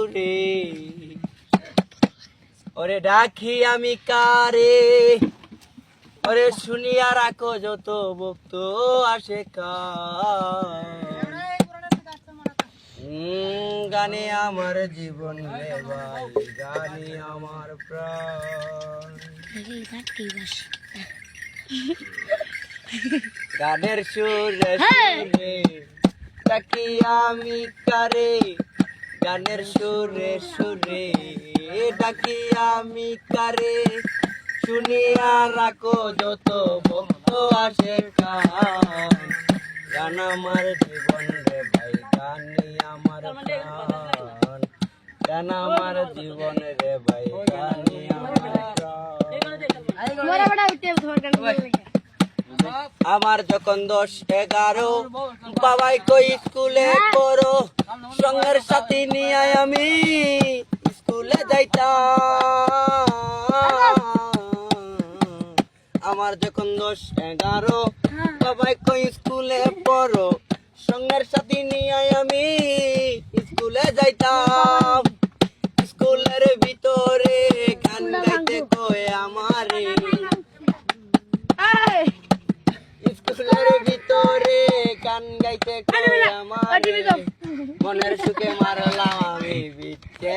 সুরে ওরে ডাকি আমি কারে ওরে শুনিয়া রাখো যত ভক্ত আসে গানে আমার জীবন রে ভাই গানে আমার প্রাণ গানের সুরে সুরে ডাকি আমি কারে গানের সুরে সুরে ডাকি আমি কারে শুনিয়া রাখো যত ভক্ত আসে গান আমার জীবন রে ভাই গানি আমার প্রাণ গান আমার জীবন রে ভাই গানি আমার প্রাণ আমার যখন 10-11 বাবাই কই স্কুলে পড়ো সঙ্গের সাথী নিয়ে আমি স্কুলে যাইতাম আমার যখন 10-11 বাবাই কই স্কুলে পড়ো সঙ্গের সাথী নিয়ে আমি স্কুলে যাইতাম স্কুলের ভিতরে গান গাইতে কই আমারে স্কুলের ভিতরে গান গাইতে কই আমারে মনের সুখে মারলাম আমি বিচ্ছে